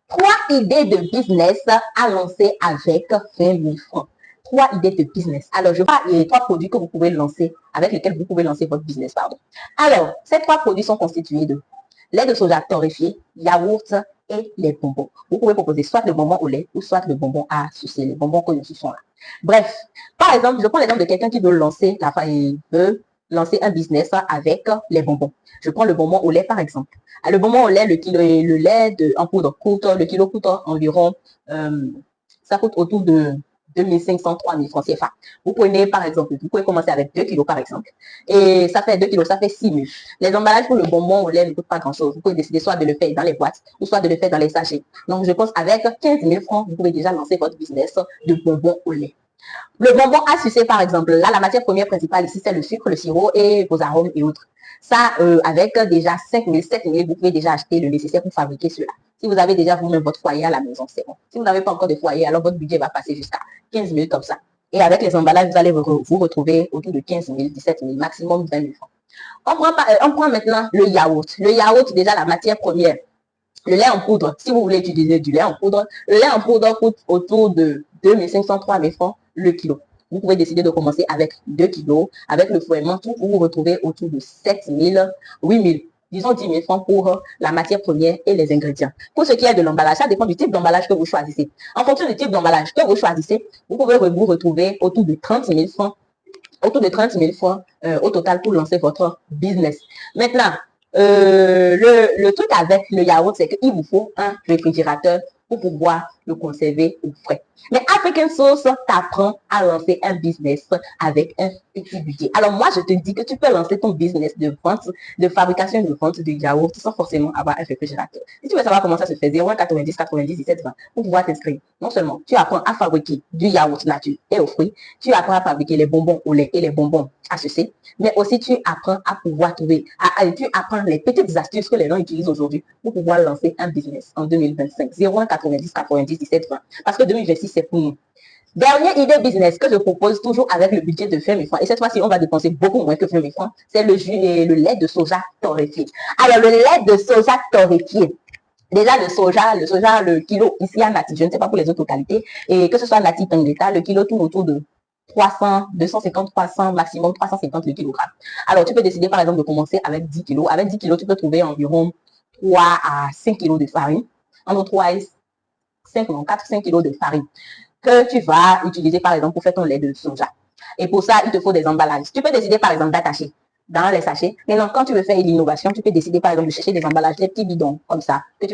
3 idées de business à lancer avec 20 000 francs. 3 idées de business. Alors, je vois les 3 produits que vous pouvez lancer, avec lesquels vous pouvez lancer votre business, pardon. Alors, ces 3 produits sont constitués de lait de soja torréfié, yaourt et les bonbons. Vous pouvez proposer soit le bonbon au lait ou soit le bonbon à sucer, les bonbons que nous suçons là. Bref, par exemple, je prends l'exemple de quelqu'un qui veut lancer, un business avec les bonbons. Je prends le bonbon au lait, par exemple. Le bonbon au lait, le lait en poudre coûte, le kilo coûte environ, ça coûte autour de 2500, 3000 francs CFA. Vous prenez, par exemple, vous pouvez commencer avec 2 kilos, par exemple. Et ça fait 2 kilos, ça fait 6 000. Les emballages pour le bonbon au lait ne coûtent pas grand-chose. Vous pouvez décider soit de le faire dans les boîtes ou soit de le faire dans les sachets. Donc, je pense avec 15 000 francs, vous pouvez déjà lancer votre business de bonbon au lait. Le bonbon à sucer, par exemple, là, la matière première principale ici, c'est le sucre, le sirop et vos arômes et autres. Ça, avec déjà 5 000, 7 000, vous pouvez déjà acheter le nécessaire pour fabriquer cela. Si vous avez déjà vous-même votre foyer à la maison, c'est bon. Si vous n'avez pas encore de foyer, alors votre budget va passer jusqu'à 15 000 comme ça. Et avec les emballages, vous allez vous retrouver autour de 15 000, 17 000, maximum 20 000 francs. On prend maintenant le yaourt. Le yaourt, déjà la matière première. Le lait en poudre, si vous voulez utiliser du lait en poudre, le lait en poudre coûte autour de 2500, 3000 francs le kilo. Vous pouvez décider de commencer avec 2 kilos. Avec le fouettement, tout, vous vous retrouvez autour de 7 000, 8 000, disons 10 000 francs pour la matière première et les ingrédients. Pour ce qui est de l'emballage, ça dépend du type d'emballage que vous choisissez. En fonction du type d'emballage que vous choisissez, vous pouvez vous retrouver autour de 30 000 francs, au total pour lancer votre business. Maintenant, le truc avec le yaourt, c'est qu'il vous faut un réfrigérateur pour pouvoir le conserver au frais. Mais African Sauce t'apprend à lancer un business avec un petit budget. Alors moi, je te dis que tu peux lancer ton business de vente, de fabrication et de vente de yaourt sans forcément avoir un réfrigérateur. Si tu veux savoir comment ça se fait, 01 90 90 17 20 pour pouvoir t'inscrire. Non seulement tu apprends à fabriquer du yaourt nature et aux fruits, tu apprends à fabriquer les bonbons au lait et les bonbons à sucer, mais aussi tu apprends à pouvoir trouver, tu apprends les petites astuces que les gens utilisent aujourd'hui pour pouvoir lancer un business en 2025. 01 90 90 17 20. Parce que 2026, c'est pour nous. Dernière idée business que je propose toujours avec le budget de 20 000 francs. Et cette fois-ci, on va dépenser beaucoup moins que 20 000 francs. C'est le jus et le lait de soja torréfié. Alors, le lait de soja torréfié. Déjà, le soja, le kilo ici à Nati, je ne sais pas pour les autres qualités, et que ce soit Nati Tangreta, le kilo tourne autour de 300, 250, 300, maximum 350 le kilogramme. Alors, tu peux décider par exemple de commencer avec 10 kilos. Avec 10 kilos, tu peux trouver environ 3 à 5 kilos de farine. Entre 3 et 5, non, 4, 5 kilos de farine que tu vas utiliser par exemple pour faire ton lait de soja. Et pour ça, il te faut des emballages. Tu peux décider par exemple d'attacher dans les sachets. Maintenant, quand tu veux faire l'innovation, tu peux décider par exemple de chercher des emballages, des petits bidons comme ça, sur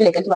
lesquels tu vas